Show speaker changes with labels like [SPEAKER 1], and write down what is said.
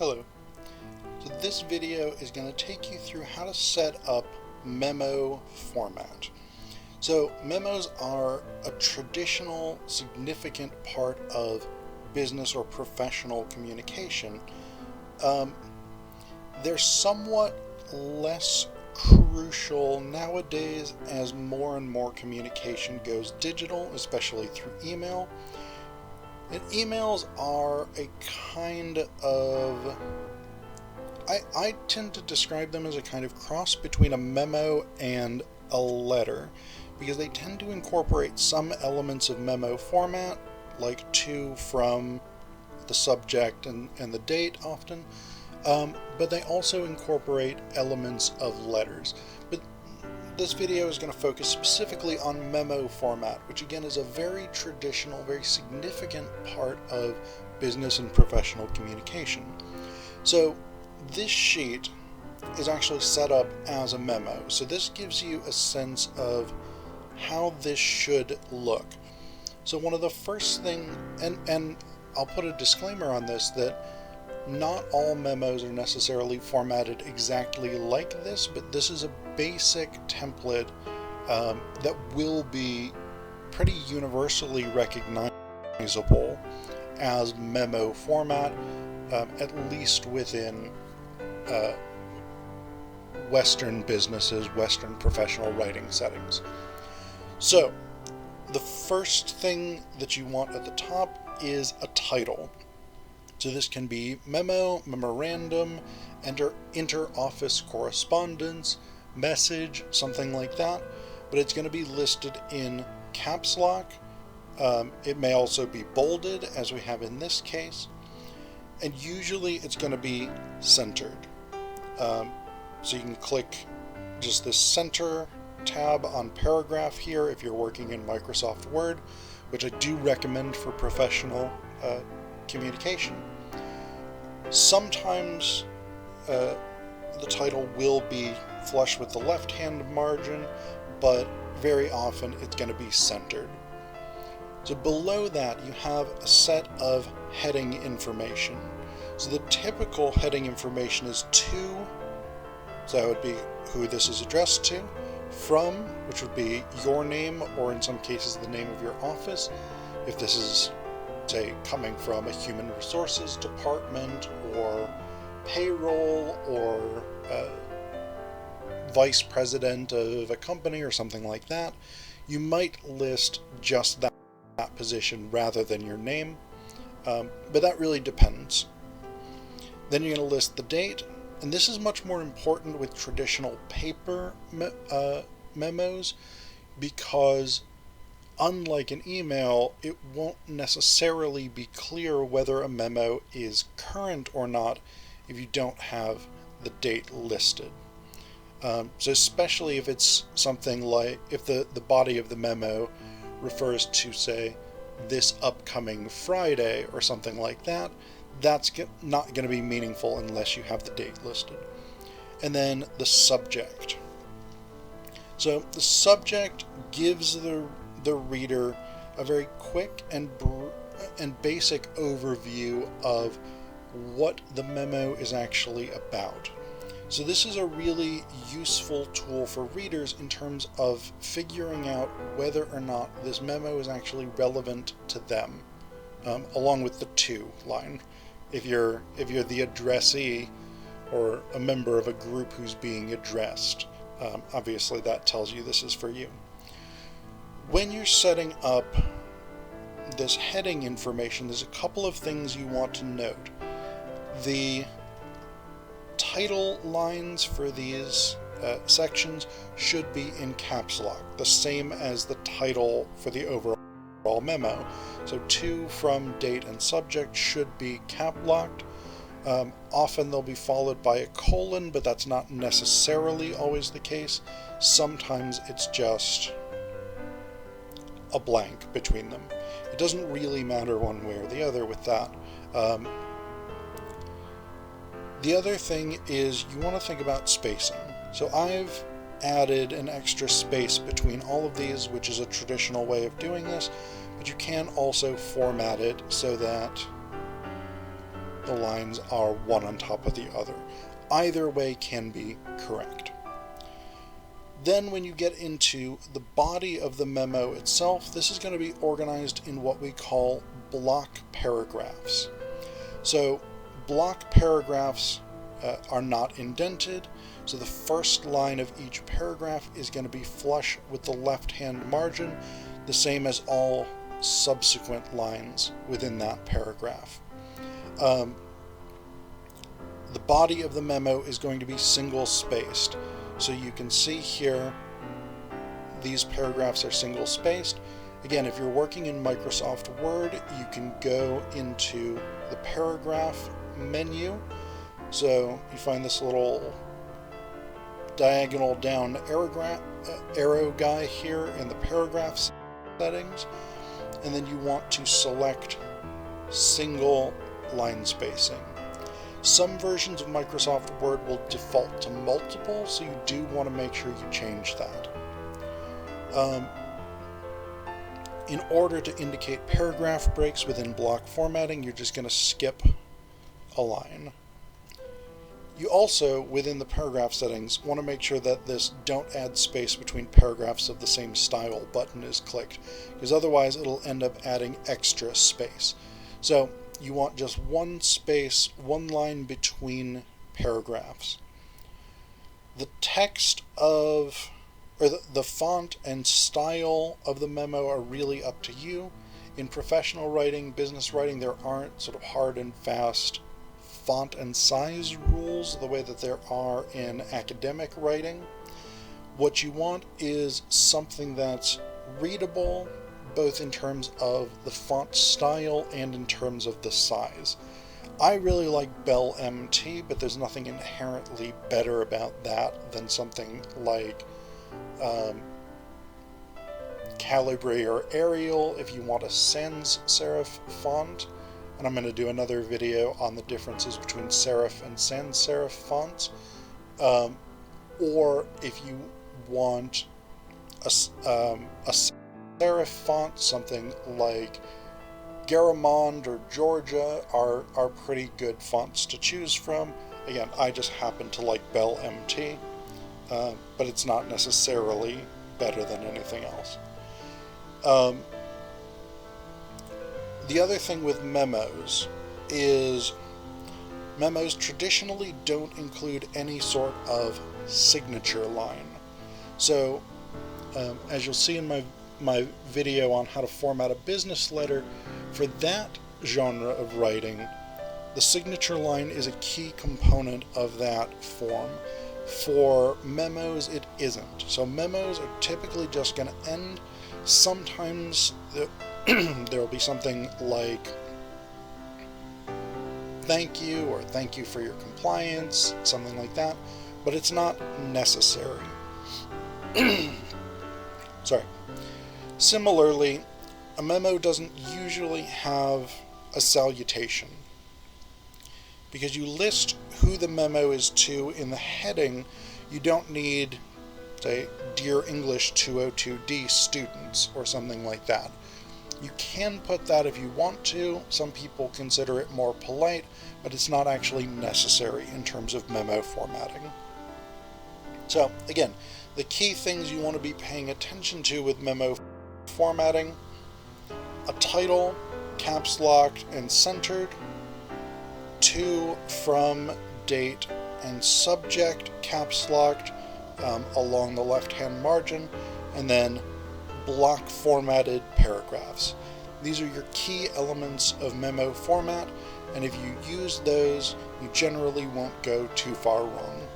[SPEAKER 1] Hello. So this video is going to take you through how to set up memo format. So memos are a traditional, significant part of business or professional communication. They're somewhat less crucial nowadays as more and more communication goes digital, especially through email. And emails are a kind of, I tend to describe them as a kind of cross between a memo and a letter, because they tend to incorporate some elements of memo format, like to, from, the subject, and the date often, but they also incorporate elements of letters. But this video is going to focus specifically on memo format, which again is a very traditional, very significant part of business and professional communication. So this sheet is actually set up as a memo. So this gives you a sense of how this should look. So one of the first things, and I'll put a disclaimer on this, that not all memos are necessarily formatted exactly like this, but this is a basic template that will be pretty universally recognizable as memo format, at least within Western businesses, Western professional writing settings. So the first thing that you want at the top is a title. So this can be memo, memorandum, inter-office correspondence, message, something like that, but it's going to be listed in caps lock. It may also be bolded, as we have in this case, and usually it's going to be centered. So you can click just this center tab on paragraph here if you're working in Microsoft Word, which I do recommend for professional communication. Sometimes the title will be flush with the left-hand margin, but very often it's going to be centered. So below that you have a set of heading information. So the typical heading information is to, so that would be who this is addressed to, from, which would be your name, or in some cases the name of your office, if this is, say, coming from a human resources department or payroll or vice president of a company or something like that. You might list just that position rather than your name, but that really depends. Then you're going to list the date, and this is much more important with traditional paper memos, because unlike an email, it won't necessarily be clear whether a memo is current or not if you don't have the date listed. So especially if it's something like, if the body of the memo refers to, say, this upcoming Friday or something like that, that's not going to be meaningful unless you have the date listed. And then the subject. So the subject gives the reader a very quick and basic overview of what the memo is actually about. So this is a really useful tool for readers in terms of figuring out whether or not this memo is actually relevant to them, along with the to line. If you're the addressee or a member of a group who's being addressed, obviously that tells you this is for you. When you're setting up this heading information, there's a couple of things you want to note. The title lines for these sections should be in caps lock, the same as the title for the overall memo. So to, from, date, and subject should be cap locked. Often they'll be followed by a colon, but that's not necessarily always the case. Sometimes it's just a blank between them. It doesn't really matter one way or the other with that. The other thing is you want to think about spacing. So I've added an extra space between all of these, which is a traditional way of doing this, but you can also format it so that the lines are one on top of the other. Either way can be correct. Then when you get into the body of the memo itself, this is going to be organized in what we call block paragraphs. So block paragraphs are not indented, so the first line of each paragraph is going to be flush with the left-hand margin, the same as all subsequent lines within that paragraph. The body of the memo is going to be single-spaced. So you can see here, these paragraphs are single-spaced. Again, if you're working in Microsoft Word, you can go into the paragraph menu. So you find this little diagonal down arrow guy here in the paragraph settings, and then you want to select single line spacing. Some versions of Microsoft Word will default to multiple, so you do want to make sure you change that. In order to indicate paragraph breaks within block formatting, you're just going to skip a line. You also, within the paragraph settings, want to make sure that this "don't add space between paragraphs of the same style" button is clicked, because otherwise it'll end up adding extra space. So you want just one space, one line between paragraphs. The text of, or the font and style of the memo are really up to you. In professional writing, business writing, there aren't sort of hard and fast font and size rules the way that there are in academic writing. What you want is something that's readable, both in terms of the font style and in terms of the size. I really like Bell MT, but there's nothing inherently better about that than something like Calibri or Arial if you want a sans serif font. And I'm going to do another video on the differences between serif and sans serif fonts. Or if you want a serif font, something like Garamond or Georgia are pretty good fonts to choose from. Again, I just happen to like Bell MT, but it's not necessarily better than anything else. The other thing with memos is memos traditionally don't include any sort of signature line. So, as you'll see in my video on how to format a business letter, for that genre of writing, the signature line is a key component of that form. For memos, it isn't. So memos are typically just going to end. Sometimes there will be something like "thank you" or "thank you for your compliance," something like that, but it's not necessary. Sorry. Similarly, a memo doesn't usually have a salutation. Because you list who the memo is to in the heading, you don't need, say, "Dear English 202D students" or something like that. You can put that if you want to. Some people consider it more polite, but it's not actually necessary in terms of memo formatting. So, again, the key things you want to be paying attention to with memo formatting: a title, caps locked and centered, to, from, date, and subject, caps locked along the left-hand margin, and then block formatted paragraphs. These are your key elements of memo format, and if you use those, you generally won't go too far wrong.